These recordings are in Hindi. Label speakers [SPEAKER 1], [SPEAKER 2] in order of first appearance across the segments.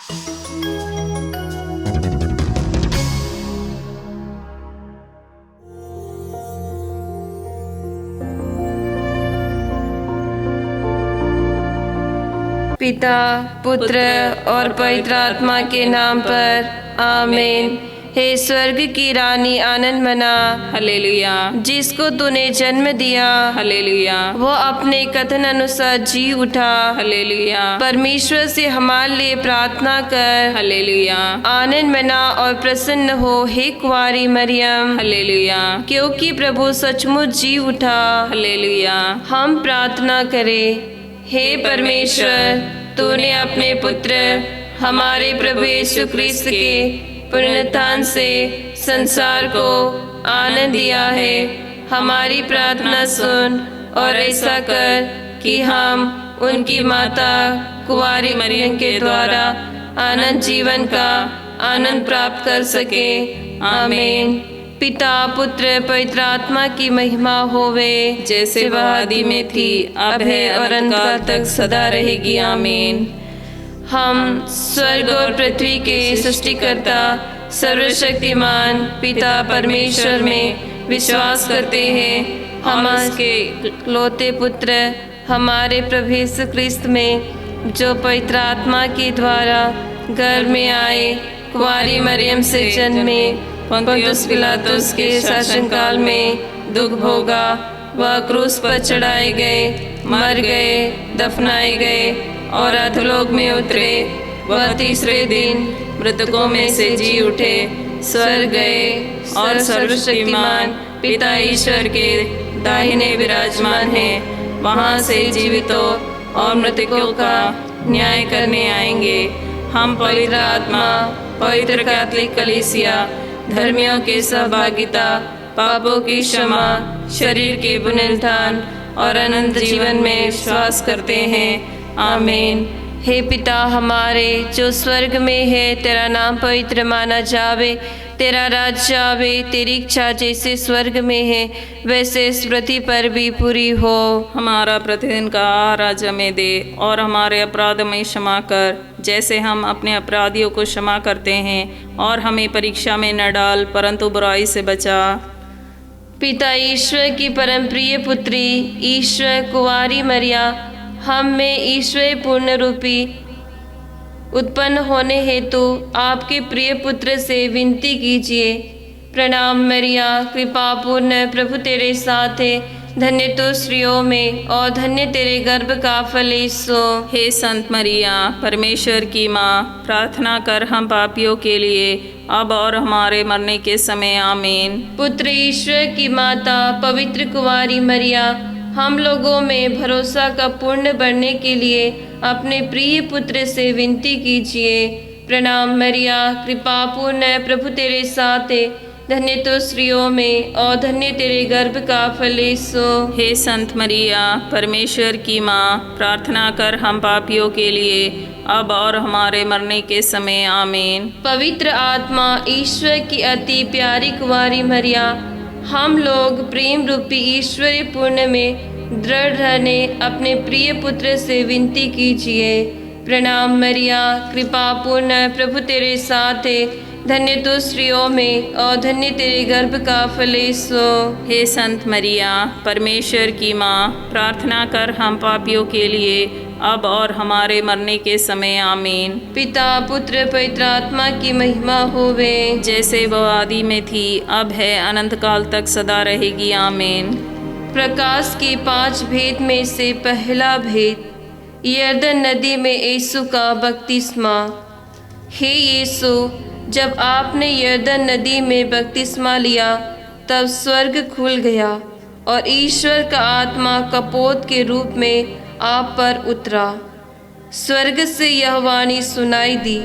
[SPEAKER 1] पिता, पुत्र और पवित्र आत्मा के नाम पर आमीन। हे स्वर्ग की रानी आनंद मना,
[SPEAKER 2] हालेलुया,
[SPEAKER 1] जिसको तूने जन्म दिया,
[SPEAKER 2] हालेलुया,
[SPEAKER 1] वो अपने कथन अनुसार जी उठा।
[SPEAKER 2] हालेलुया,
[SPEAKER 1] परमेश्वर से हमारे लिए प्रार्थना कर।
[SPEAKER 2] हालेलुया,
[SPEAKER 1] आनंद मना और प्रसन्न हो हे कुंवारी मरियम,
[SPEAKER 2] हालेलुया,
[SPEAKER 1] क्योंकि प्रभु सचमुच जी उठा।
[SPEAKER 2] हालेलुया।
[SPEAKER 1] हम प्रार्थना करें। हे परमेश्वर, तूने अपने पुत्र हमारे प्रभु यीशु ख्रिस्त के पुनरुत्थान से संसार को आनंद दिया है। हमारी प्रार्थना सुन और ऐसा कर कि हम उनकी माता कुंवारी मरियम के द्वारा अनंत जीवन का आनंद प्राप्त कर सके। आमीन। पिता, पुत्र, पवित्र आत्मा की महिमा होवे,
[SPEAKER 2] जैसे वह आदि में थी, अब है और अनंतकाल तक सदा रहेगी। आमीन।
[SPEAKER 1] हम स्वर्ग और पृथ्वी के सृष्टिकर्ता सर्वशक्तिमान पिता परमेश्वर में विश्वास करते हैं। हम उसके इकलौते पुत्र हमारे प्रभु यीशु ख्रिस्त में, जो पवित्र आत्मा के द्वारा गर्भ में आए, कुंवारी मरियम से जन्मे, पुन्तियुस पिलातुस के शासनकाल में दुख भोगा, वह क्रूस पर चढ़ाए गए, मर गए, दफनाए गए और अधोलोक में उतरे। वह तीसरे दिन मृतकों में से जी उठे, स्वर्ग गए और सर्वशक्तिमान पिता ईश्वर के दाहिने विराजमान हैं। वहाँ से जीवितों और मृतकों का न्याय करने आएंगे। हम पवित्र आत्मा, पवित्र कैथोलिक कलीसिया, धर्मियों की सहभागिता, पापों की क्षमा, शरीर के पुनरुत्थान और अनंत जीवन में विश्वास करते हैं। आमीन। हे पिता हमारे जो स्वर्ग में है, तेरा नाम पवित्र माना जावे, तेरा राज्य आवे, तेरी इच्छा जैसे स्वर्ग में है वैसे इस पृथ्वी पर भी पूरी हो।
[SPEAKER 2] हमारा प्रतिदिन का आहार आज हमें दे और हमारे अपराध में क्षमा कर, जैसे हम अपने अपराधियों को क्षमा करते हैं, और हमें परीक्षा में न डाल परंतु बुराई से बचा।
[SPEAKER 1] पिता ईश्वर की परम प्रिय पुत्री ईश्वर कुंवारी मरिया, हम में ईश्वर पूर्ण रूपी उत्पन्न होने हेतु आपके प्रिय पुत्र से विनती कीजिए। प्रणाम मरिया, कृपापूर्ण, प्रभु तेरे साथ है, धन्य तो स्त्रियों में और धन्य तेरे गर्भ का फल यीशु।
[SPEAKER 2] हे संत मरिया, परमेश्वर की माँ, प्रार्थना कर हम पापियों के लिए अब और हमारे मरने के समय। आमीन।
[SPEAKER 1] पुत्र ईश्वर की माता पवित्र कुंवारी मरिया, हम लोगों में भरोसा का पूर्ण बढ़ने के लिए अपने प्रिय पुत्र से विनती कीजिए। प्रणाम मरिया, कृपापूर्ण, प्रभु तेरे साथ है, धन्य तो स्त्रियों में और धन्य तेरे गर्भ का फल यीशु।
[SPEAKER 2] हे संत मरिया, परमेश्वर की माँ, प्रार्थना कर हम पापियों के लिए अब और हमारे मरने के समय। आमीन।
[SPEAKER 1] पवित्र आत्मा ईश्वर की अति प्यारी कुंवारी मरिया, हम लोग प्रेम रूपी ईश्वरीय पुण्य में दृढ़ रहने अपने प्रिय पुत्र से विनती कीजिए। प्रणाम मरिया, कृपापूर्ण, प्रभु तेरे साथ है, धन्य तो स्त्रियों में और धन्य तेरे गर्भ का फल यीशु।
[SPEAKER 2] हे संत मरिया, परमेश्वर की माँ, प्रार्थना कर हम पापियों के लिए अब और हमारे मरने के समय। आमीन।
[SPEAKER 1] पिता, पुत्र, पवित्र आत्मा की महिमा होवे,
[SPEAKER 2] जैसे वह आदि में थी, अब है, अनंत काल तक सदा रहेगी। आमीन।
[SPEAKER 1] प्रकाश के 5 भेद में से पहला भेद, यरदन नदी में यीशु का बपतिस्मा। हे यीशु, जब आपने यरदन नदी में बपतिस्मा लिया तब स्वर्ग खुल गया और ईश्वर का आत्मा कपोत के रूप में आप पर उतरा। स्वर्ग से यह वाणी सुनाई दी,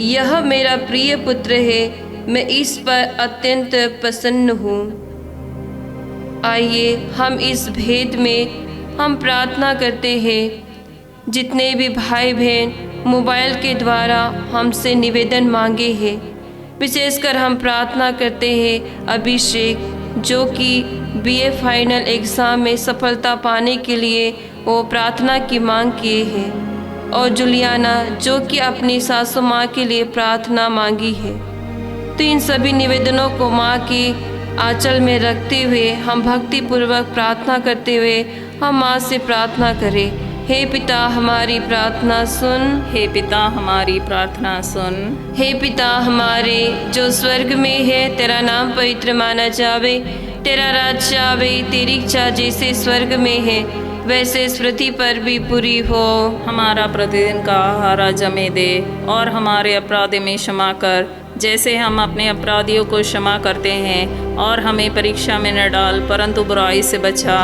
[SPEAKER 1] यह मेरा प्रिय पुत्र है, मैं इस पर अत्यंत प्रसन्न हूँ। आइए हम इस भेद में हम प्रार्थना करते हैं। जितने भी भाई बहन मोबाइल के द्वारा हमसे निवेदन मांगे हैं, विशेषकर हम प्रार्थना करते हैं अभिषेक, जो कि बीए फाइनल एग्ज़ाम में सफलता पाने के लिए वो प्रार्थना की मांग किए हैं, और जुलियाना जो कि अपनी सासू माँ के लिए प्रार्थना मांगी है। तो इन सभी निवेदनों को माँ की आंचल में रखते हुए हम भक्ति पूर्वक प्रार्थना करते हुए हम माँ से प्रार्थना करें। हे पिता हमारी प्रार्थना सुन,
[SPEAKER 2] हे पिता हमारी प्रार्थना सुन।
[SPEAKER 1] हे पिता हमारे जो स्वर्ग में है, तेरा नाम पवित्र माना जावे, तेरा राज्य आवे, तेरी इच्छा जैसे स्वर्ग में है वैसे इस पृथ्वी पर भी पूरी हो।
[SPEAKER 2] हमारा प्रतिदिन का आहार आज हमें दे, और हमारे अपराध में क्षमा कर जैसे हम अपने अपराधियों को क्षमा करते हैं, और हमें परीक्षा में न डाल परंतु बुराई से बचा।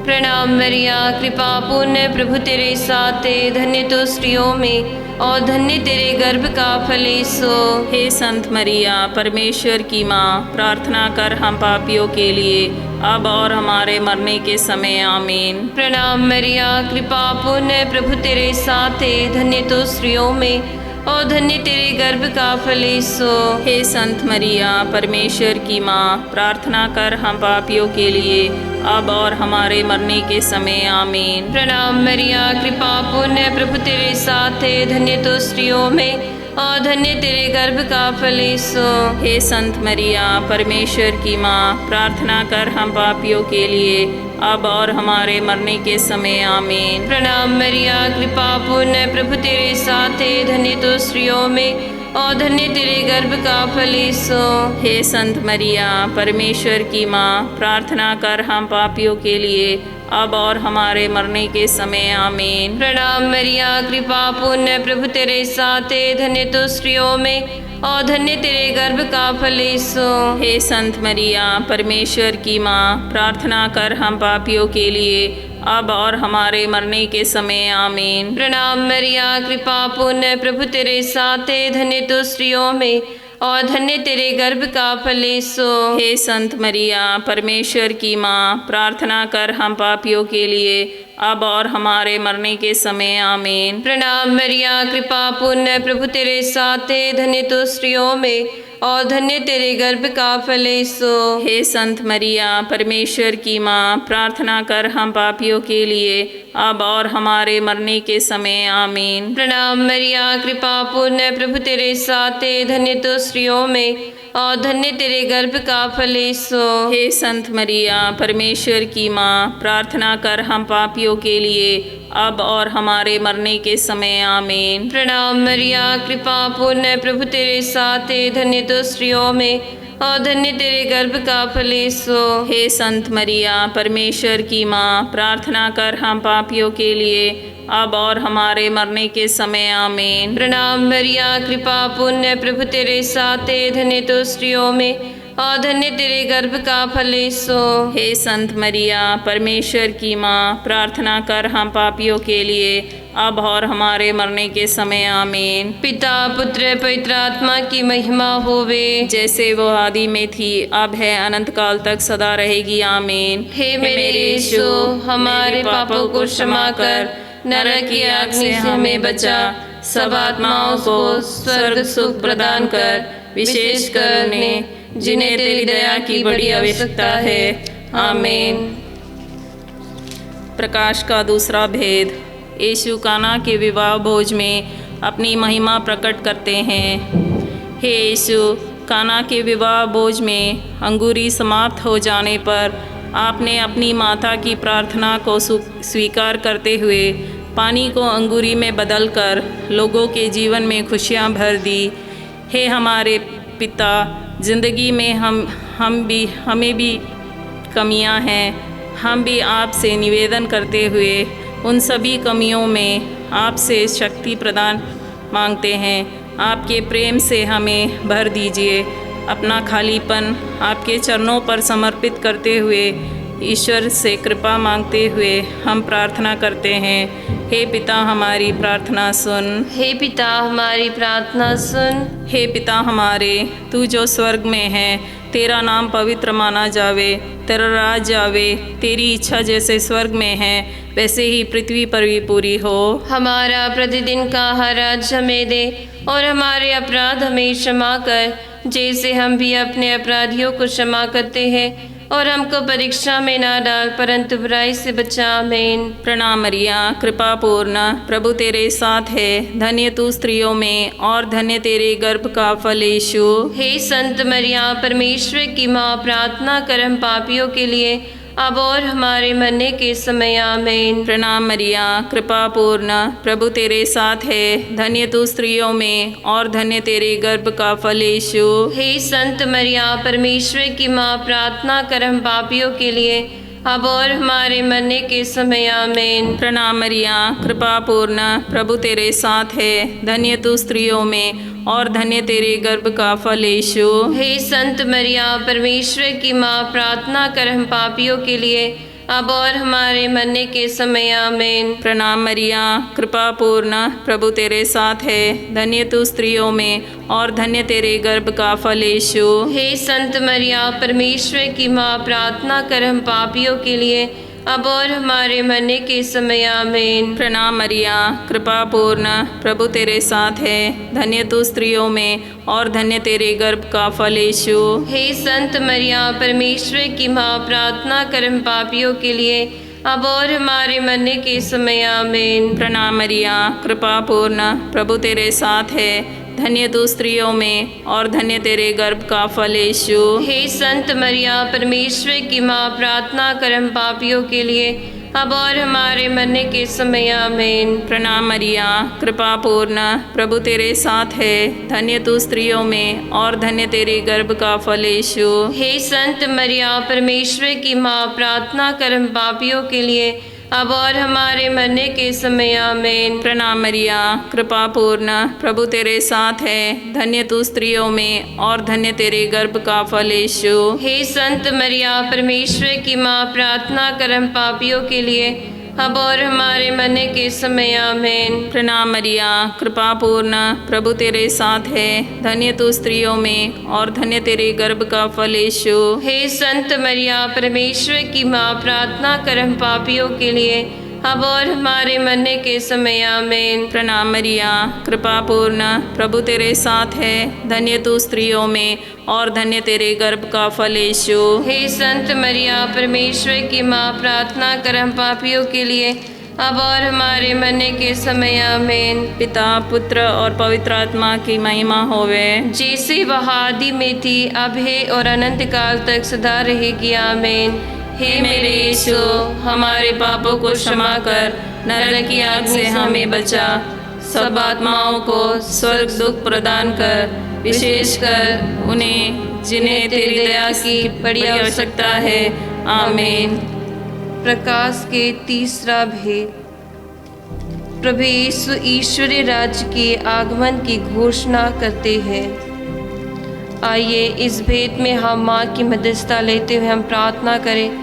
[SPEAKER 1] प्रणाम मरिया, कृपा पूर्ण प्रभु तेरे साथ है, धन्य तो स्त्रियों में और धन्य तेरे गर्भ का फल यीशु।
[SPEAKER 2] हे संत मरिया, परमेश्वर की माँ, प्रार्थना कर हम पापियों के लिए अब और हमारे मरने के समय आमीन।
[SPEAKER 1] प्रणाम मरिया, कृपा पूर्ण प्रभु तेरे साथ है, धन्य तो स्त्रियों में और धन्य तेरे गर्भ का फल यीशु।
[SPEAKER 2] हे संत मरिया, परमेश्वर की माँ, प्रार्थना कर हम पापियों के लिए अब और हमारे मरने के समय आमीन।
[SPEAKER 1] प्रणाम मरिया, कृपा पूर्ण प्रभु तेरे साथ है, धन्य तो स्त्रियों में और धन्य तेरे गर्भ का फल यीशु।
[SPEAKER 2] हे संत मरिया, परमेश्वर की माँ, प्रार्थना कर हम पापियों के लिए अब और हमारे मरने के समय आमीन।
[SPEAKER 1] प्रणाम मरिया, कृपा पूर्ण प्रभु तेरे साथ है, धन्य तो स्त्रियों में और धन्य तेरे गर्भ का फल यीशु।
[SPEAKER 2] हे संत मरिया, परमेश्वर की माँ, प्रार्थना कर हम पापियों के लिए अब और हमारे मरने के समय आमीन।
[SPEAKER 1] प्रणाम मरिया, कृपा पूर्ण प्रभु तेरे साथ है, धन्य तो स्त्रियों में और धन्य तेरे गर्भ का फल यीशु।
[SPEAKER 2] हे संत मरिया, परमेश्वर की माँ, प्रार्थना कर हम पापियों के लिए अब और हमारे मरने के समय आमीन।
[SPEAKER 1] प्रणाम मरिया, कृपा पूर्ण प्रभु तेरे साथ है, धन्य तो स्त्रियों में और धन्य तेरे गर्भ का फल यीशु।
[SPEAKER 2] हे संत मरिया, परमेश्वर की माँ, प्रार्थना कर हम पापियों के लिए अब और हमारे मरने के समय आमीन।
[SPEAKER 1] प्रणाम मरिया, कृपा पूर्ण प्रभु तेरे साथ है, धन्य तो स्त्रियों में और धन्य तेरे गर्भ का फल यीशु।
[SPEAKER 2] हे संत मरिया, परमेश्वर की माँ, प्रार्थना कर हम पापियों के लिए अब और हमारे मरने के समय आमीन।
[SPEAKER 1] प्रणाम मरिया, कृपा पूर्ण प्रभु तेरे साथ है, धन्य तो स्त्रियों में और धन्य तेरे गर्भ का फल यीशु।
[SPEAKER 2] हे संत मरिया, परमेश्वर की माँ, प्रार्थना कर हम पापियों के लिए अब और हमारे मरने के समय आमीन।
[SPEAKER 1] प्रणाम मरिया, कृपा पूर्ण प्रभु तेरे साथ है, धन्य तो स्त्रियों में और धन्य तेरे गर्भ का फल यीशु।
[SPEAKER 2] हे संत मरिया, परमेश्वर की माँ, प्रार्थना कर हम पापियों के लिए अब और हमारे मरने के समय आमीन।
[SPEAKER 1] प्रणाम मरिया, कृपा पूर्ण प्रभु तेरे साथ है, धन्य तो स्त्रियों में और धन्य तेरे गर्भ का फल यीशु।
[SPEAKER 2] हे संत मरिया, परमेश्वर की माँ, प्रार्थना कर हम पापियों के लिए अब और हमारे मरने के समय आमीन।
[SPEAKER 1] पिता पुत्र पवित्र आत्मा की महिमा होवे,
[SPEAKER 2] जैसे वो आदि में थी अब है अनंत काल तक सदा रहेगी आमीन।
[SPEAKER 1] हे मेरे यीशु, हमारे पापों को क्षमा कर, नरक की आग से हमें बचा, सब आत्माओं को स्वर्ग सुख प्रदान कर, विशेष कर उन्हें जिन्हें तेरी दया की बड़ी आवश्यकता है। आमीन।
[SPEAKER 2] प्रकाश का दूसरा भेद। यीशु काना के विवाह भोज में अपनी महिमा प्रकट करते हैं। हे यीशु, काना के विवाह भोज में अंगूरी समाप्त हो जाने पर आपने अपनी माता की प्रार्थना को स्वीकार करते हुए पानी को अंगूरी में बदलकर लोगों के जीवन में खुशियाँ भर दी। हे हमारे पिता, ज़िंदगी में हमें भी कमियां हैं। हम भी आपसे निवेदन करते हुए उन सभी कमियों में आपसे शक्ति प्रदान मांगते हैं। आपके प्रेम से हमें भर दीजिए। अपना खालीपन आपके चरणों पर समर्पित करते हुए ईश्वर से कृपा मांगते हुए हम प्रार्थना करते हैं। हे पिता, हमारी प्रार्थना सुन।
[SPEAKER 1] हे पिता, हमारी प्रार्थना सुन।
[SPEAKER 2] हे पिता हमारे, तू जो स्वर्ग में है, तेरा नाम पवित्र माना जावे, तेरा राज आवे, तेरी इच्छा जैसे स्वर्ग में है वैसे ही पृथ्वी पर भी पूरी हो।
[SPEAKER 1] हमारा प्रतिदिन का आहार आज हमें दे और हमारे अपराध हमें क्षमा कर, जैसे हम भी अपने अपराधियों को क्षमा करते हैं, और हमको परीक्षा में ना डाल परंतु बुराई से बचा। आमीन।
[SPEAKER 2] प्रणाम मरिया, कृपा पूर्ण, प्रभु तेरे साथ है। धन्य तू स्त्रियों में और धन्य तेरे गर्भ का फल यीशु।
[SPEAKER 1] हे संत मरिया, परमेश्वर की माँ, प्रार्थना कर हम पापियों के लिए अब और हमारे मरने के समय। आमीन।
[SPEAKER 2] प्रणाम मरिया, कृपा पूर्ण, प्रभु तेरे साथ है। धन्य तू स्त्रियों में और धन्य तेरे गर्भ का फल यीशु।
[SPEAKER 1] हे संत मरिया, परमेश्वर की माँ, प्रार्थना कर हम पापियों के लिए अब और हमारे मरने के समय। आमीन।
[SPEAKER 2] प्रणाम मरिया, कृपा पूर्ण, प्रभु तेरे साथ है। धन्य तू स्त्रियों में और धन्य तेरे गर्भ का फल यीशु।
[SPEAKER 1] हे संत मरिया, परमेश्वर की माँ, प्रार्थना कर हम पापियों के लिए अब और हमारे मरने के समय। आमीन।
[SPEAKER 2] प्रणाम मरिया, कृपा पूर्ण, प्रभु तेरे साथ है। धन्य तू स्त्रियों में और धन्य तेरे गर्भ का फल यीशु।
[SPEAKER 1] हे संत मरिया, परमेश्वर की माँ, प्रार्थना कर हम पापियों के लिए अब और हमारे मरने के समय। आमीन।
[SPEAKER 2] प्रणाम मरिया, कृपा पूर्ण, प्रभु तेरे साथ है। धन्य तू स्त्रियों में और धन्य तेरे गर्भ का फल यीशु।
[SPEAKER 1] हे संत मरिया, परमेश्वर की माँ, प्रार्थना कर हम पापियों के लिए अब और हमारे मरने के समय। आमीन।
[SPEAKER 2] प्रणाम मरिया, कृपा पूर्ण, प्रभु तेरे साथ है। धन्य तू स्त्रियों में और धन्य तेरे गर्भ का फल यीशु।
[SPEAKER 1] हे संत मरिया, परमेश्वर की माँ, प्रार्थना कर हम पापियों के लिए अब और हमारे मरने के समय। आमीन।
[SPEAKER 2] प्रणाम मरिया, कृपा पूर्ण, प्रभु तेरे साथ है। धन्य तू स्त्रियों में और धन्य तेरे गर्भ का फल यीशु।
[SPEAKER 1] हे संत मरिया, परमेश्वर की माँ, प्रार्थना कर हम पापियों के लिए अब और हमारे मरने के समय। आमीन।
[SPEAKER 2] प्रणाम मरिया, कृपा पूर्ण, प्रभु तेरे साथ है। धन्य तू स्त्रियों में और धन्य तेरे गर्भ का फल यीशु।
[SPEAKER 1] हे संत मरिया, परमेश्वर की माँ, प्रार्थना कर हम पापियों के लिए अब और हमारे मरने के समय। आमीन।
[SPEAKER 2] प्रणाम मरिया, कृपा पूर्ण, प्रभु तेरे साथ है। धन्य तू स्त्रियों में और धन्य तेरे गर्भ का फल यीशु।
[SPEAKER 1] हे संत मरिया, परमेश्वर की माँ, प्रार्थना कर हम पापियों के लिए अब और हमारे मरने के समय। आमीन।
[SPEAKER 2] प्रणाम मरिया, कृपा पूर्ण, प्रभु तेरे साथ है। धन्य तू स्त्रियों में और धन्य तेरे गर्भ का फल यीशु।
[SPEAKER 1] हे संत मरिया, परमेश्वर की माँ, प्रार्थना कर हम पापियों के लिए अब और हमारे मरने के समय। आमीन।
[SPEAKER 2] पिता, पुत्र और पवित्र आत्मा की महिमा होवे,
[SPEAKER 1] जैसे वह आदि में थी, अब है और अनंत काल तक सदा रहेगी। आमीन।
[SPEAKER 2] हे मेरे यीशु, हमारे पापों को क्षमा कर, नरक की आग से हमें बचा, सब आत्माओं को स्वर्ग सुख प्रदान कर, विशेषकर उन्हें जिन्हें तेरी दया की बड़ी आवश्यकता है। आमीन।
[SPEAKER 1] प्रकाश के तीसरा भेद। प्रभु यीशु ईश्वरीय राज्य के आगमन की घोषणा करते हैं। आइए इस भेद में हम माँ की मध्यस्थता लेते हुए हम प्रार्थना करें।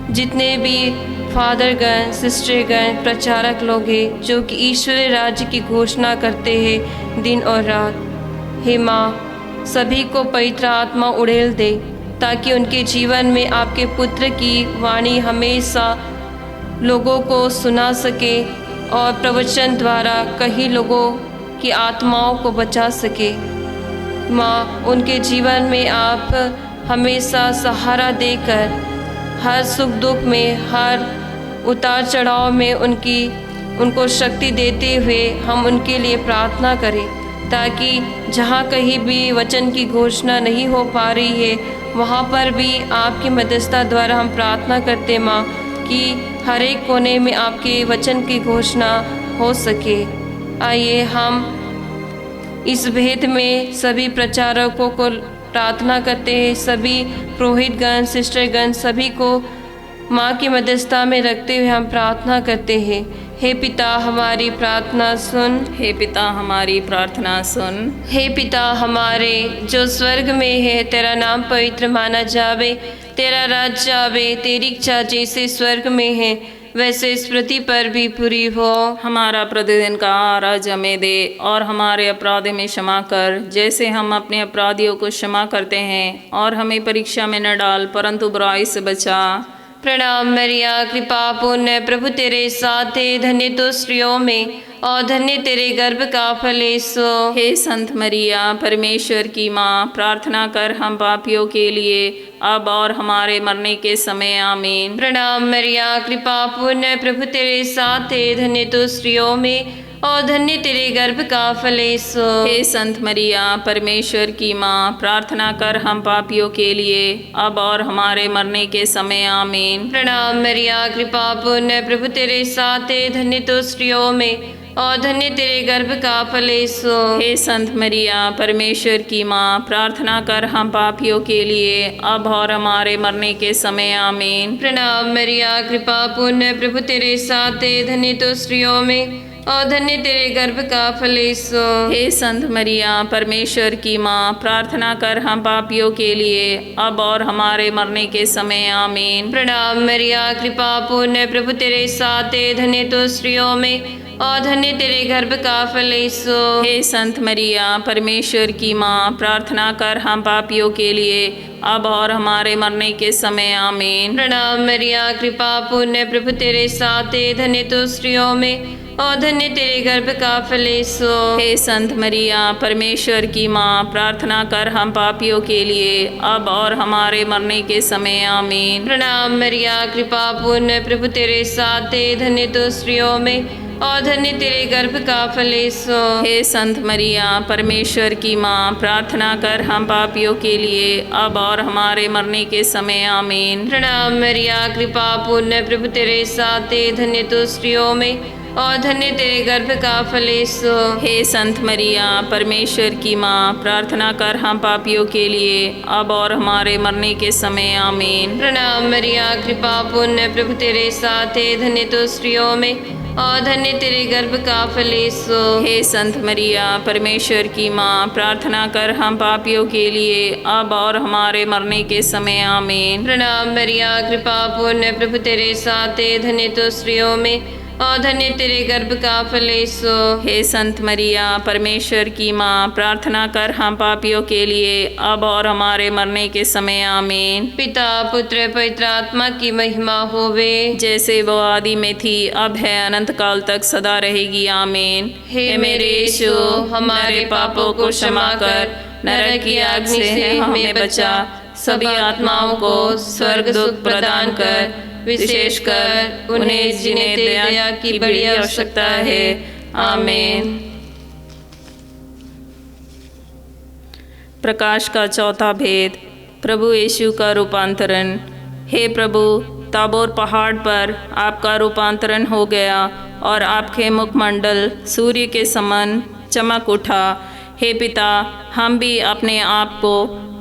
[SPEAKER 1] जितने भी फादरगण, सिस्टरगण, प्रचारक लोग हैं जो कि ईश्वरीय राज्य की घोषणा करते हैं दिन और रात, हे माँ, सभी को पवित्र आत्मा उड़ेल दे ताकि उनके जीवन में आपके पुत्र की वाणी हमेशा लोगों को सुना सके और प्रवचन द्वारा कई लोगों की आत्माओं को बचा सके। माँ, उनके जीवन में आप हमेशा सहारा देकर हर सुख दुख में, हर उतार चढ़ाव में उनको शक्ति देते हुए हम उनके लिए प्रार्थना करें, ताकि जहाँ कहीं भी वचन की घोषणा नहीं हो पा रही है वहाँ पर भी आपकी मध्यस्थता द्वारा हम प्रार्थना करते माँ कि हर एक कोने में आपके वचन की घोषणा हो सके। आइए हम इस भेद में सभी प्रचारकों को प्रार्थना करते हैं, सभी पुरोहितगण, सिस्टरगण, सभी को माँ की मध्यस्थता में रखते हुए हम प्रार्थना करते हैं। हे पिता, हमारी प्रार्थना सुन।
[SPEAKER 2] हे पिता, हमारी प्रार्थना सुन।
[SPEAKER 1] हे पिता हमारे जो स्वर्ग में है, तेरा नाम पवित्र माना जावे, तेरा राज्य आवे, तेरी इच्छा जैसे स्वर्ग में है वैसे इस पृथ्वी पर भी पूरी हो।
[SPEAKER 2] हमारा प्रतिदिन का आहार आज हमें दे और हमारे अपराध में क्षमा कर, जैसे हम अपने अपराधियों को क्षमा करते हैं, और हमें परीक्षा में न डाल परंतु बुराई से बचा।
[SPEAKER 1] प्रणाम मरिया, कृपा पूर्ण, प्रभु तेरे साथ है, धन्य तो स्त्रियों में और धन्य तेरे गर्भ का फल यीशु।
[SPEAKER 2] हे संत मरिया, परमेश्वर की माँ, प्रार्थना कर हम पापियों के लिए अब और हमारे मरने के समय आमीन।
[SPEAKER 1] प्रणाम मरिया, कृपा पूर्ण, प्रभु तेरे साथ है, धन्य तो स्त्रियों में और धन्य तेरे गर्भ का फल यीशु।
[SPEAKER 2] हे संत मरिया, परमेश्वर की माँ, प्रार्थना कर हम पापियों के लिए अब और हमारे मरने के समय आमीन।
[SPEAKER 1] प्रणाम मरिया, कृपा पूर्ण, प्रभु तेरे साथ है, धन्य तो स्त्रियों में और धन्य तेरे गर्भ का फल यीशु।
[SPEAKER 2] हे संत मरिया, परमेश्वर की माँ, प्रार्थना कर हम पापियों के लिए अब और हमारे मरने के समय आमीन।
[SPEAKER 1] प्रणाम मरिया, कृपा पूर्ण, प्रभु तेरे साथ है, धन्य तो स्त्रियों में और धन्य तेरे गर्भ का फल यीशु।
[SPEAKER 2] हे संत मरिया, परमेश्वर की माँ, प्रार्थना कर हम पापियों के लिए अब और हमारे मरने के समय आमीन।
[SPEAKER 1] प्रणाम मरिया, कृपा पूर्ण, प्रभु तेरे साथ है, धन्य तो स्त्रियों में और धन्य तेरे गर्भ का फल यीशु।
[SPEAKER 2] हे संत मरिया, परमेश्वर की माँ, प्रार्थना कर हम पापियों के लिए अब और हमारे मरने के समय आमीन।
[SPEAKER 1] प्रणाम मरिया, कृपा पूर्ण, प्रभु तेरे साथ है, धन्य तो स्त्रियों में और धन्य तेरे गर्भ का फल यीशु।
[SPEAKER 2] हे संत मरिया, परमेश्वर की माँ, प्रार्थना कर हम पापियों के लिए अब और हमारे मरने के समय आमीन।
[SPEAKER 1] प्रणाम मरिया, कृपा पूर्ण, प्रभु तेरे साथ है, धन्य तो स्त्रियों में और धन्य तेरे गर्भ का फल यीशु।
[SPEAKER 2] हे संत मरिया, परमेश्वर की माँ, प्रार्थना कर हम पापियों के लिए अब और हमारे मरने के समय आमीन।
[SPEAKER 1] प्रणाम मरिया, कृपा पूर्ण, प्रभु तेरे साथ है, धन्य तो स्त्रियों में और धन्य तेरे गर्भ का फल यीशु।
[SPEAKER 2] हे संत मरिया, परमेश्वर की माँ, प्रार्थना कर हम पापियों के लिए अब और हमारे मरने के समय आमीन।
[SPEAKER 1] प्रणाम मरिया, कृपा पूर्ण, प्रभु तेरे साथ है, धन्य तो स्त्रियों में और धन्य तेरे गर्भ का फल यीशु।
[SPEAKER 2] हे संत मरिया, परमेश्वर की माँ, प्रार्थना कर हम पापियों के लिए अब और हमारे मरने के समय आमीन।
[SPEAKER 1] प्रणाम मरिया, कृपा पूर्ण, प्रभु तेरे साथ है, धन्य तो स्त्रियों में और धन्य तेरे गर्भ का फल यीशु।
[SPEAKER 2] हे संत मरिया, परमेश्वर की माँ, प्रार्थना कर हम पापियों के लिए अब और हमारे मरने के समय आमीन।
[SPEAKER 1] पिता, पुत्र, पवित्र आत्मा की महिमा होवे,
[SPEAKER 2] जैसे वो आदि में थी, अब है, अनंत काल तक सदा रहेगी आमीन।
[SPEAKER 1] हे मेरे यीशु, हमारे पापों को क्षमा कर, नरक की आग से हमें बचा, सभी आत्माओं को स्वर्ग सुख प्रदान कर, विशेषकर उन्हें जिन्हें दया की बड़ी आवश्यकता है। आमीन।
[SPEAKER 2] प्रकाश का चौथा भेद, प्रभु यीशु का रूपांतरण। हे प्रभु, ताबोर पहाड़ पर आपका रूपांतरण हो गया और आपके मुखमंडल सूर्य के समान चमक उठा। हे पिता, हम भी अपने आप को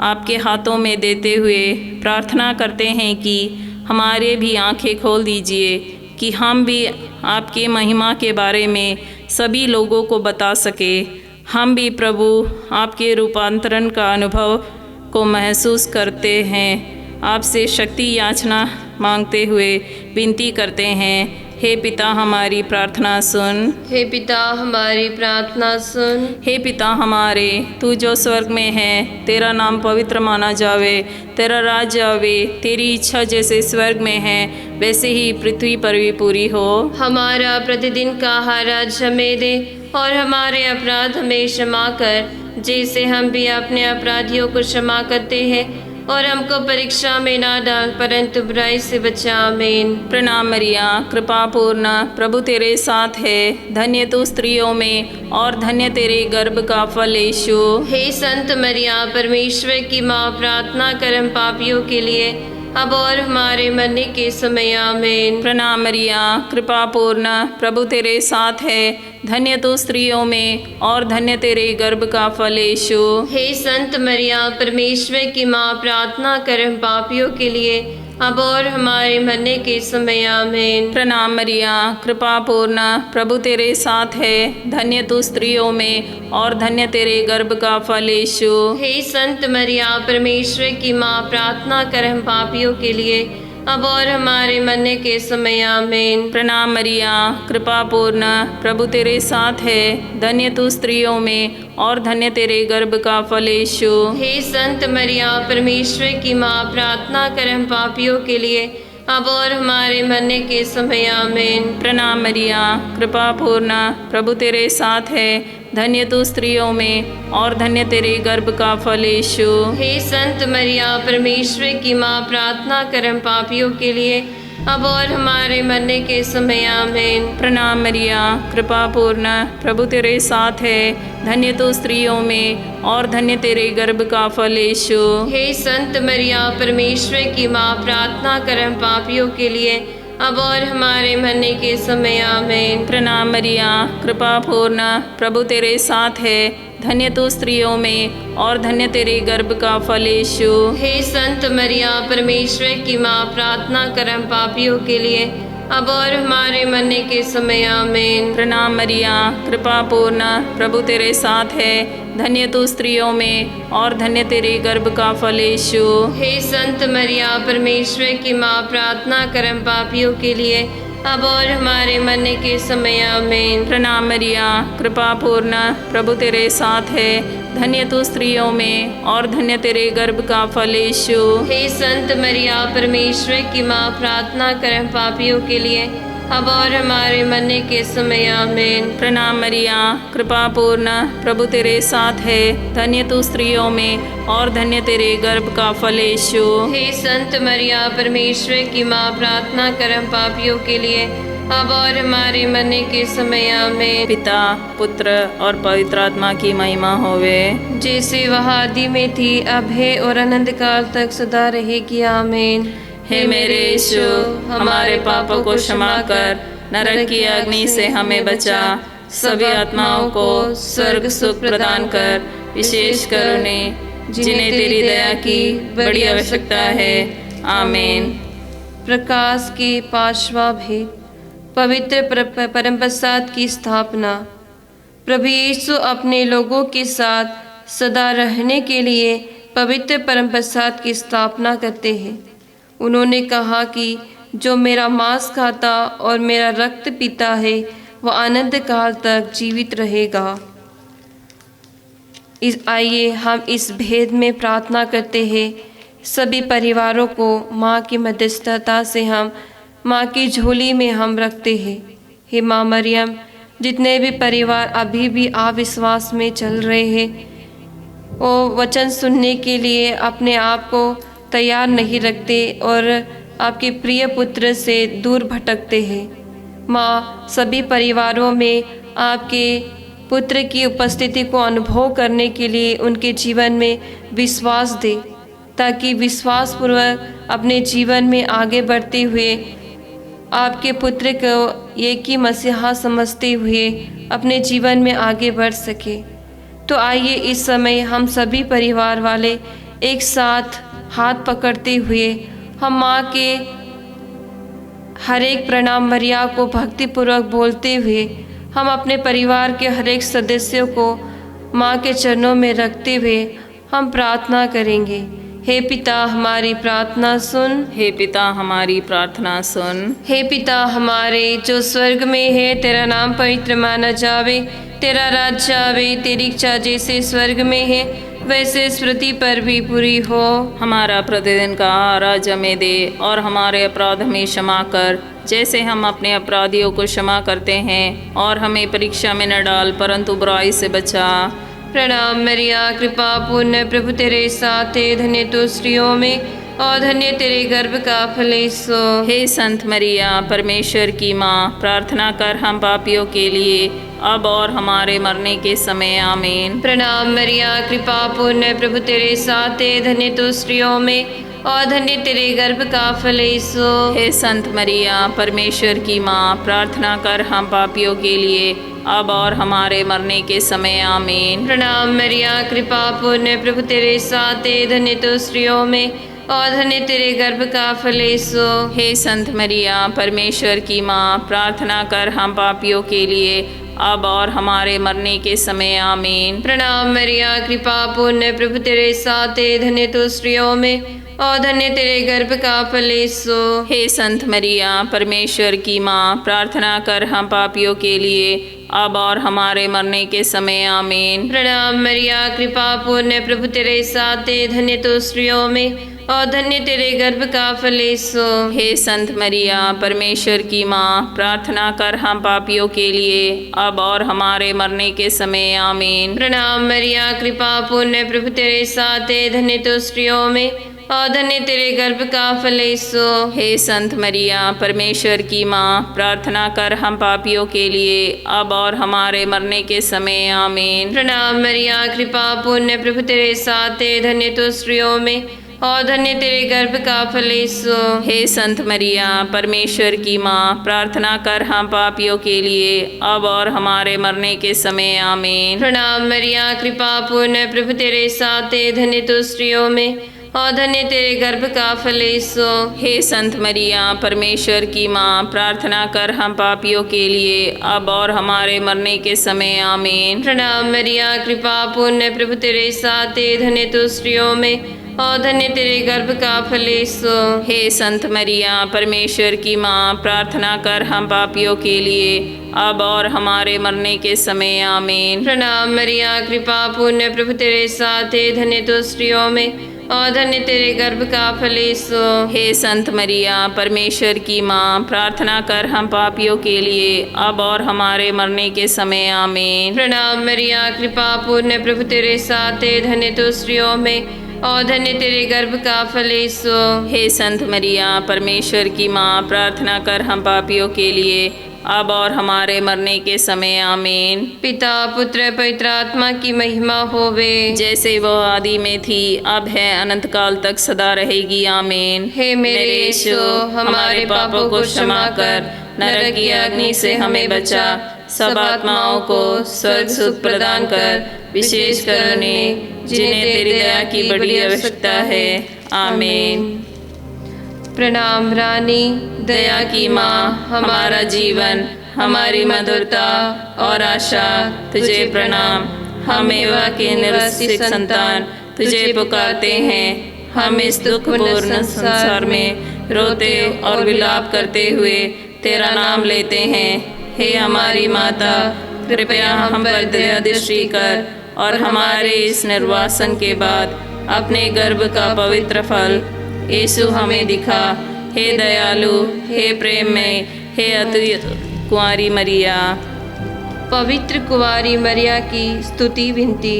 [SPEAKER 2] आपके हाथों में देते हुए प्रार्थना करते हैं कि हमारे भी आंखें खोल दीजिए कि हम भी आपके महिमा के बारे में सभी लोगों को बता सके। हम भी प्रभु आपके रूपांतरण का अनुभव को महसूस करते हैं। आपसे शक्ति याचना मांगते हुए विनती करते हैं। हे पिता, हमारी प्रार्थना सुन।
[SPEAKER 1] हे पिता, हमारी प्रार्थना सुन।
[SPEAKER 2] हे पिता हमारे, तू जो स्वर्ग में है, तेरा नाम पवित्र माना जावे, तेरा राज्य आवे, तेरी इच्छा जैसे स्वर्ग में है वैसे ही पृथ्वी पर भी पूरी हो।
[SPEAKER 1] हमारा प्रतिदिन का आहार आज हमें दे और हमारे अपराध हमें क्षमा कर, जैसे हम भी अपने अपराधियों को क्षमा करते हैं, और हमको परीक्षा में ना डाल परंतु बुराई से बचा। आमीन।
[SPEAKER 2] प्रणाम मरिया, कृपा पूर्ण, प्रभु तेरे साथ है, धन्य तू स्त्रियों में और धन्य तेरे गर्भ का फल यीशु।
[SPEAKER 1] हे संत मरिया, परमेश्वर की माँ, प्रार्थना कर हम पापियों के लिए अब और हमारे मरने के समय। आमीन।
[SPEAKER 2] प्रणाम मरिया, कृपा पूर्ण, प्रभु तेरे साथ है, धन्य तू स्त्रियों में और धन्य तेरे गर्भ का फल यीशु।
[SPEAKER 1] हे संत मरिया, परमेश्वर की माँ, प्रार्थना कर हम पापियों के लिए अब और हमारे मरने के समय। आमीन।
[SPEAKER 2] प्रणाम मरिया, कृपा पूर्ण, प्रभु तेरे साथ है, धन्य तू स्त्रियों में और धन्य तेरे गर्भ का फल यीशु।
[SPEAKER 1] हे संत मरिया, परमेश्वर की माँ, प्रार्थना कर हम पापियों के लिए अब और हमारे मरने के समय। आमीन।
[SPEAKER 2] प्रणाम मरिया, कृपा पूर्ण, प्रभु तेरे साथ है, धन्य तू स्त्रियों में और धन्य तेरे गर्भ का फल यीशु।
[SPEAKER 1] हे संत मरिया, परमेश्वर की माँ, प्रार्थना कर हम पापियों के लिए अब और हमारे मरने के समय आमीन।
[SPEAKER 2] प्रणाम मरिया, कृपा पूर्ण, प्रभु तेरे साथ है। धन्य तू स्त्रियों में और धन्य तेरे गर्भ का फल यीशु।
[SPEAKER 1] हे संत मरिया, परमेश्वर की माँ, प्रार्थना कर हम पापियों के लिए, अब और हमारे मरने के समय आमीन।
[SPEAKER 2] प्रणाम मरिया, कृपा पूर्ण, प्रभु तेरे साथ है। धन्य तू स्त्रियों में और धन्य तेरे गर्भ का फल यीशु।
[SPEAKER 1] हे संत मरिया, परमेश्वर की माँ, प्रार्थना कर हम पापियों के लिए, अब और हमारे मरने के समय आमीन।
[SPEAKER 2] प्रणाम मरिया, कृपा पूर्ण, प्रभु तेरे साथ है। धन्य तू स्त्रियों में और धन्य तेरे गर्भ का फल यीशु।
[SPEAKER 1] हे संत मरिया, परमेश्वर की माँ, प्रार्थना कर हम पापियों के लिए, अब और हमारे मरने के समय आमीन।
[SPEAKER 2] प्रणाम मरिया, कृपा पूर्ण, प्रभु तेरे साथ है। धन्य तू स्त्रियों में और धन्य तेरे गर्भ का फल यीशु।
[SPEAKER 1] हे संत मरिया, परमेश्वर की माँ, प्रार्थना कर हम पापियों के लिए, अब और हमारे मरने के समय आमीन।
[SPEAKER 2] प्रणाम मरिया, कृपा पूर्ण, प्रभु तेरे साथ है। धन्य तू स्त्रियों में और धन्य तेरे गर्भ का फल यीशु।
[SPEAKER 1] हे संत मरिया, परमेश्वर की माँ, प्रार्थना कर हम पापियों के लिए, अब और हमारे मरने के समय आमीन।
[SPEAKER 2] प्रणाम मरिया, कृपा पूर्ण, प्रभु तेरे साथ है। धन्य तू स्त्रियों में और धन्य तेरे गर्भ का फल यीशु।
[SPEAKER 1] हे संत मरिया, परमेश्वर की माँ, प्रार्थना कर हम पापियों के लिए, अब और हमारे मरने के समय आमीन।
[SPEAKER 2] पिता, पुत्र और पवित्र आत्मा की महिमा होवे,
[SPEAKER 1] जैसे वह आदि में थी, अब है और अनंत काल तक सदा रहेगी आमीन।
[SPEAKER 2] हे मेरे यीशु, हमारे पापों को क्षमा कर, नरक की अग्नि से हमें बचा, सभी आत्माओं को स्वर्ग सुख प्रदान कर, विशेष कर उन्हें जिन्हें तेरी दया की बड़ी आवश्यकता है। आमीन।
[SPEAKER 1] प्रकाश के पांचवा भेद, पवित्र परम प्रसाद की स्थापना। प्रभु यीशु अपने लोगों के साथ सदा रहने के लिए पवित्र परम प्रसाद की स्थापना करते हैं। उन्होंने कहा कि जो मेरा मांस खाता और मेरा रक्त पीता है, वह अनंत काल तक जीवित रहेगा। आइए हम इस भेद में प्रार्थना करते हैं। सभी परिवारों को माँ की मध्यस्थता से हम माँ की झोली में हम रखते हैं। हे माँ मरियम, जितने भी परिवार अभी भी अविश्वास में चल रहे हैं, वो वचन सुनने के लिए अपने आप को तैयार नहीं रखते और आपके प्रिय पुत्र से दूर भटकते हैं। माँ, सभी परिवारों में आपके पुत्र की उपस्थिति को अनुभव करने के लिए उनके जीवन में विश्वास दे, ताकि विश्वासपूर्वक अपने जीवन में आगे बढ़ते हुए आपके पुत्र को एक ही मसीहा समझते हुए अपने जीवन में आगे बढ़ सके। तो आइए इस समय हम सभी परिवार वाले एक साथ हाथ पकड़ते हुए हम माँ के हर एक प्रणाम मरिया को भक्तिपूर्वक बोलते हुए हम अपने परिवार के हर एक सदस्यों को माँ के चरणों में रखते हुए हम प्रार्थना करेंगे। हे पिता, हमारी प्रार्थना सुन।
[SPEAKER 2] हे पिता, हमारी प्रार्थना सुन।
[SPEAKER 1] हे पिता हमारे जो स्वर्ग में है, तेरा नाम पवित्र माना जावे, तेरा राज्य आवे, तेरी इच्छा जैसे स्वर्ग में है वैसे इस पृथ्वी पर भी पूरी हो।
[SPEAKER 2] हमारा प्रतिदिन का आहार आज हमें दे और हमारे अपराध हमें क्षमा कर, जैसे हम अपने अपराधियों को क्षमा करते हैं, और हमें परीक्षा में न डाल परंतु बुराई से बचा।
[SPEAKER 1] प्रणाम मरिया, कृपा पूर्ण, प्रभु तेरे साथ है। धन्य तू स्त्रियों में और धन्य तेरे गर्भ का फल यीशु।
[SPEAKER 2] हे संत मरिया, परमेश्वर की माँ, प्रार्थना कर हम पापियों के लिए, अब और हमारे मरने के समय। आमीन।
[SPEAKER 1] प्रणाम मरिया, कृपा पूर्ण, प्रभु तेरे साथ है। धन्य तू स्त्रियों में और धन्य तेरे गर्भ का फल यीशु।
[SPEAKER 2] हे संत मरिया, परमेश्वर की माँ, प्रार्थना कर हम पापियों के लिए, अब और हमारे मरने के समय। आमीन।
[SPEAKER 1] प्रणाम मरिया, कृपा पूर्ण, प्रभु तेरे साथ है। धन्य तू स्त्रियों में और धन्य तेरे गर्भ का फल यीशु।
[SPEAKER 2] हे संत मरिया, परमेश्वर की माँ, प्रार्थना कर हम पापियों के लिए, अब और हमारे मरने के समय। आमीन।
[SPEAKER 1] प्रणाम मरिया, कृपा पूर्ण, प्रभु तेरे साथ है। धन्य तू स्त्रियों में और धन्य तेरे गर्भ का फल यीशु।
[SPEAKER 2] हे संत मरिया, परमेश्वर की माँ, प्रार्थना कर हम पापियों के लिए, अब और हमारे मरने के समय आमीन।
[SPEAKER 1] प्रणाम मरिया, कृपा पूर्ण, प्रभु तेरे साथ है, धन्य तो स्त्रियों में और धन्य तेरे गर्भ का फल यीशु।
[SPEAKER 2] हे संत मरिया, परमेश्वर की माँ, प्रार्थना कर हम पापियों के लिए, अब और हमारे मरने के समय आमीन।
[SPEAKER 1] प्रणाम मरिया, कृपा पूर्ण, प्रभु तेरे साथ है, धन्य तो स्त्रियों में और धन्य तेरे गर्भ का फल यीशु।
[SPEAKER 2] हे संत मरिया, परमेश्वर की माँ, प्रार्थना कर हम पापियों के लिए, अब और हमारे मरने के समय आमीन।
[SPEAKER 1] प्रणाम मरिया, कृपा पूर्ण, प्रभु तेरे साथ है, धन्य तो स्त्रियों में और धन्य तेरे गर्भ का फल यीशु।
[SPEAKER 2] हे संत मरिया, परमेश्वर की माँ, प्रार्थना कर हम पापियों के लिए, अब और हमारे मरने के समय आमीन।
[SPEAKER 1] प्रणाम मरिया, कृपा पूर्ण, प्रभु तेरे साथ है, धन्य तो स्त्रियों में और धन्य तेरे गर्भ का फल यीशु।
[SPEAKER 2] हे संत मरिया, परमेश्वर की माँ, प्रार्थना कर हम पापियों के लिए, अब और हमारे मरने के समय आमीन।
[SPEAKER 1] प्रणाम मरिया, कृपा पूर्ण, प्रभु तेरे साथ है, धन्य तो स्त्रियों में और धन्य तेरे गर्भ का फल यीशु।
[SPEAKER 2] हे संत मरिया, परमेश्वर की माँ, प्रार्थना कर हम पापियों के लिए, अब और हमारे मरने के समय आमीन।
[SPEAKER 1] प्रणाम मरिया, कृपा पूर्ण, प्रभु तेरे साथ है, धन्य तो स्त्रियों में और धन्य तेरे गर्भ का फल यीशु।
[SPEAKER 2] हे संत मरिया, परमेश्वर की माँ, प्रार्थना कर हम पापियों के लिए, अब और हमारे मरने के समय आमीन।
[SPEAKER 1] प्रणाम मरिया, कृपा पूर्ण, प्रभु तेरे साथ है, धन्य तो स्त्रियों में और धन्य तेरे गर्भ का फल यीशु।
[SPEAKER 2] हे संत मरिया, परमेश्वर की माँ, प्रार्थना कर हम पापियों के लिए, अब और हमारे मरने के समय आमीन।
[SPEAKER 1] पिता पुत्र पवित्र आत्मा की महिमा होवे,
[SPEAKER 2] जैसे वो आदि में थी, अब है, अनंत काल तक सदा रहेगी आमीन।
[SPEAKER 1] हे मेरे यीशु, हमारे पापों को क्षमा कर, नरक की अग्नि से हमें बचा, सब आत्माओं को स्वर्ग सुख प्रदान कर, विशेष कर उन्हें जिन्हें तेरी दया की बड़ी आवश्यकता है। आमीन। प्रणाम रानी,
[SPEAKER 2] दया की माँ, हमारा जीवन, हमारी मधुरता और आशा, तुझे प्रणाम। हम एवा के निरस्तिक संतान तुझे पुकारते हैं। हम इस दुखपूर्ण संसार में रोते और विलाप करते हुए तेरा नाम लेते हैं। हे हमारी माता, कृपया हम पर दया दृष्टि कर और हमारे इस निर्वासन के बाद अपने गर्भ का पवित्र फल यीशु हमें दिखा। हे दयालु, हे प्रेम में, हे अतुल्य कुंवारी मरिया।
[SPEAKER 1] पवित्र कुंवारी मरिया की स्तुति विनती।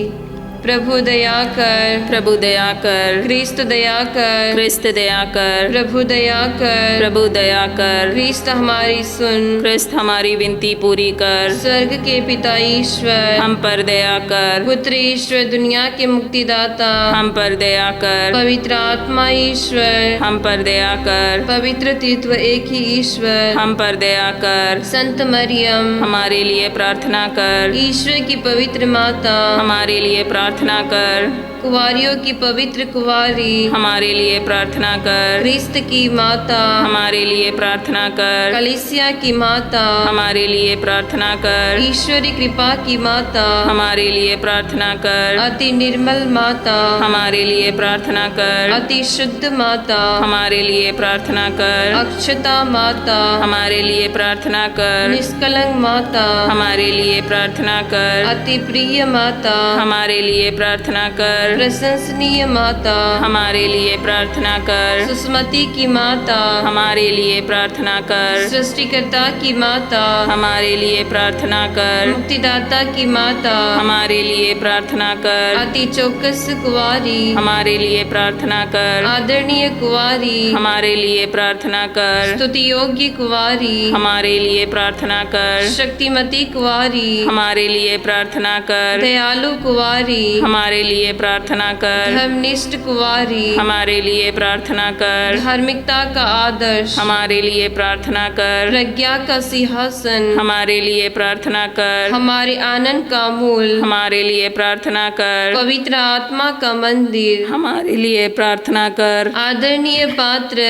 [SPEAKER 1] प्रभु दया कर,
[SPEAKER 2] प्रभु दया कर,
[SPEAKER 1] क्रिस्त दया कर,
[SPEAKER 2] क्रिस्त दया कर,
[SPEAKER 1] प्रभु दया कर,
[SPEAKER 2] प्रभु दया कर,
[SPEAKER 1] क्रिस्त हमारी सुन,
[SPEAKER 2] क्रिस्त हमारी विनती पूरी कर।
[SPEAKER 1] स्वर्ग के पिता ईश्वर,
[SPEAKER 2] हम पर दया कर।
[SPEAKER 1] पुत्र ईश्वर, दुनिया के मुक्तिदाता,
[SPEAKER 2] हम पर दया कर।
[SPEAKER 1] पवित्र आत्मा ईश्वर,
[SPEAKER 2] हम पर दया कर।
[SPEAKER 1] पवित्र तत्व एक ही ईश्वर,
[SPEAKER 2] हम पर दया कर।
[SPEAKER 1] संत मरियम,
[SPEAKER 2] हमारे लिए प्रार्थना कर।
[SPEAKER 1] ईश्वर की पवित्र माता,
[SPEAKER 2] हमारे लिए प्रार्थना कर।
[SPEAKER 1] कुंवारियों की पवित्र कुंवारी,
[SPEAKER 2] हमारे लिए प्रार्थना कर।
[SPEAKER 1] क्रिस्त की माता,
[SPEAKER 2] हमारे लिए प्रार्थना कर।
[SPEAKER 1] कलीसिया की माता,
[SPEAKER 2] हमारे लिए प्रार्थना कर।
[SPEAKER 1] ईश्वरी कृपा की माता,
[SPEAKER 2] हमारे लिए प्रार्थना कर।
[SPEAKER 1] अति निर्मल माता,
[SPEAKER 2] हमारे लिए प्रार्थना कर।
[SPEAKER 1] अति शुद्ध माता,
[SPEAKER 2] हमारे लिए प्रार्थना कर।
[SPEAKER 1] अक्षता माता,
[SPEAKER 2] हमारे लिए प्रार्थना कर।
[SPEAKER 1] निष्कलंक माता,
[SPEAKER 2] हमारे लिए प्रार्थना कर।
[SPEAKER 1] अति प्रिय माता,
[SPEAKER 2] हमारे लिए प्रार्थना कर।
[SPEAKER 1] प्रशंसनीय माता,
[SPEAKER 2] हमारे लिए प्रार्थना कर।
[SPEAKER 1] सुस्मति की माता,
[SPEAKER 2] हमारे लिए प्रार्थना कर।
[SPEAKER 1] सृष्टिकर्ता की माता,
[SPEAKER 2] हमारे लिए प्रार्थना कर।
[SPEAKER 1] मुक्तिदाता की माता,
[SPEAKER 2] हमारे लिए प्रार्थना कर।
[SPEAKER 1] अति चौकस कुंवारी,
[SPEAKER 2] हमारे लिए प्रार्थना कर।
[SPEAKER 1] आदरणीय कुंवारी,
[SPEAKER 2] हमारे लिए प्रार्थना कर।
[SPEAKER 1] स्तुति योग्य कुंवारी,
[SPEAKER 2] हमारे लिए प्रार्थना कर।
[SPEAKER 1] शक्तिमती कुंवारी,
[SPEAKER 2] हमारे लिए प्रार्थना कर।
[SPEAKER 1] दयालु कुंवारी,
[SPEAKER 2] हमारे लिए प्रार्थना कर।
[SPEAKER 1] धर्मनिष्ठ कुंवारी,
[SPEAKER 2] हमारे लिए प्रार्थना कर।
[SPEAKER 1] धार्मिकता का आदर्श,
[SPEAKER 2] हमारे लिए प्रार्थना कर।
[SPEAKER 1] प्रज्ञा का सिंहासन,
[SPEAKER 2] हमारे लिए प्रार्थना कर।
[SPEAKER 1] हमारे आनंद का मूल,
[SPEAKER 2] हमारे लिए प्रार्थना कर।
[SPEAKER 1] पवित्र आत्मा का मंदिर,
[SPEAKER 2] हमारे लिए प्रार्थना कर।
[SPEAKER 1] आदरणीय पात्र,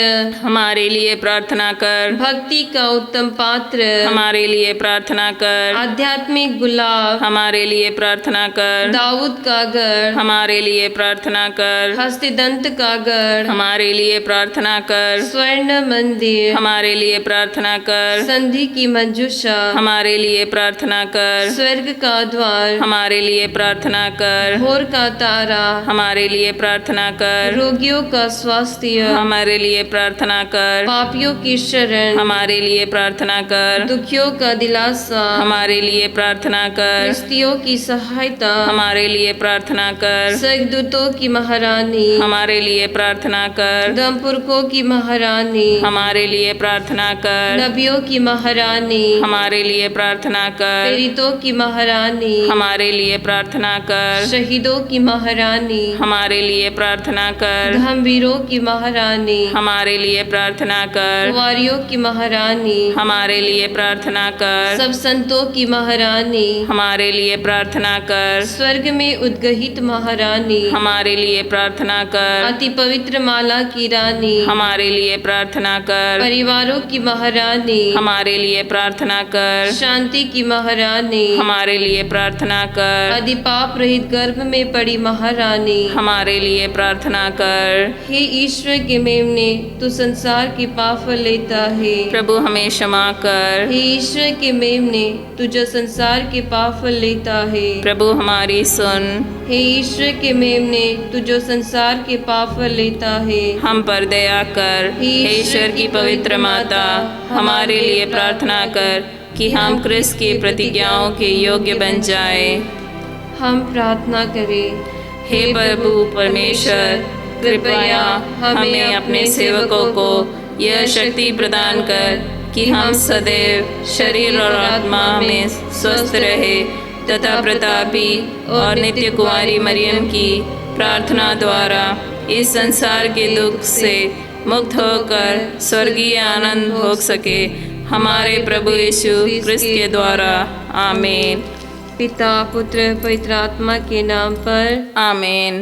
[SPEAKER 2] हमारे लिए प्रार्थना कर।
[SPEAKER 1] भक्ति का उत्तम पात्र,
[SPEAKER 2] हमारे लिए प्रार्थना कर।
[SPEAKER 1] आध्यात्मिक गुलाब,
[SPEAKER 2] हमारे लिए प्रार्थना कर।
[SPEAKER 1] दाऊद का घर,
[SPEAKER 2] हमारे लिए प्रार्थना कर।
[SPEAKER 1] हस्तिदंत का गढ़,
[SPEAKER 2] हमारे लिए प्रार्थना कर।
[SPEAKER 1] स्वर्ण मंदिर,
[SPEAKER 2] हमारे लिए प्रार्थना कर।
[SPEAKER 1] संधि की मंजूषा,
[SPEAKER 2] हमारे लिए प्रार्थना कर।
[SPEAKER 1] स्वर्ग का द्वार,
[SPEAKER 2] हमारे लिए प्रार्थना कर।
[SPEAKER 1] भोर का तारा,
[SPEAKER 2] हमारे लिए प्रार्थना कर।
[SPEAKER 1] रोगियों का स्वास्थ्य,
[SPEAKER 2] हमारे लिए प्रार्थना कर।
[SPEAKER 1] पापियों की शरण,
[SPEAKER 2] हमारे लिए प्रार्थना कर।
[SPEAKER 1] दुखियों का दिलासा,
[SPEAKER 2] हमारे लिए प्रार्थना कर।
[SPEAKER 1] क्रिस्तियों की सहायता,
[SPEAKER 2] हमारे लिए प्रार्थना कर।
[SPEAKER 1] स्वर्गदूतों की महारानी,
[SPEAKER 2] हमारे लिए प्रार्थना कर।
[SPEAKER 1] दमपुरकों की महारानी,
[SPEAKER 2] हमारे लिए प्रार्थना कर।
[SPEAKER 1] नबियों की महारानी,
[SPEAKER 2] हमारे लिए प्रार्थना कर।
[SPEAKER 1] प्रेरितों की महारानी,
[SPEAKER 2] हमारे लिए प्रार्थना कर।
[SPEAKER 1] शहीदों की महारानी,
[SPEAKER 2] हमारे लिए प्रार्थना कर।
[SPEAKER 1] धर्मवीरों की महारानी,
[SPEAKER 2] हमारे लिए प्रार्थना कर।
[SPEAKER 1] कुंवारियों की महारानी,
[SPEAKER 2] हमारे लिए प्रार्थना कर।
[SPEAKER 1] सब संतों की महारानी,
[SPEAKER 2] हमारे लिए प्रार्थना कर।
[SPEAKER 1] स्वर्ग में उद्गहित महारानी,
[SPEAKER 2] हमारे लिए प्रार्थना कर।
[SPEAKER 1] अति पवित्र माला की रानी,
[SPEAKER 2] हमारे लिए प्रार्थना कर।
[SPEAKER 1] परिवारों की महारानी,
[SPEAKER 2] हमारे लिए प्रार्थना कर।
[SPEAKER 1] शांति की महारानी,
[SPEAKER 2] हमारे लिए प्रार्थना कर।
[SPEAKER 1] आदि पाप रहित गर्भ में पड़ी महारानी,
[SPEAKER 2] हमारे लिए प्रार्थना कर।
[SPEAKER 1] हे ईश्वर के मेमने, तू संसार के पाप लेता है।
[SPEAKER 2] प्रभु हमें क्षमा कर।
[SPEAKER 1] हे ईश्वर के मेमने, तू जो संसार के पाप लेता है।
[SPEAKER 2] प्रभु हमारी सुन।
[SPEAKER 1] हे ईश्वर के मेमने, तू जो संसार के पाप लेता है।
[SPEAKER 2] हम पर दया कर। हे ईश्वर की पवित्र माता, हमारे लिए प्रार्थना कर कि हम क्रिस्त की प्रतिज्ञाओं के योग्य बन जाए।
[SPEAKER 1] हम प्रार्थना करें।
[SPEAKER 2] हे प्रभु परमेश्वर, कृपया हमें अपने सेवकों को यह शक्ति प्रदान कर कि हम सदैव शरीर और आत्मा में स्वस्थ रहे तथा प्रतापी और नित्य कुंवारी मरियम की प्रार्थना द्वारा इस संसार के दुख से मुक्त होकर स्वर्गीय आनंद भोग सके। हमारे प्रभु यीशु क्रिस्त के द्वारा। आमीन।
[SPEAKER 1] पिता पुत्र पवित्र आत्मा के नाम पर।
[SPEAKER 2] आमीन।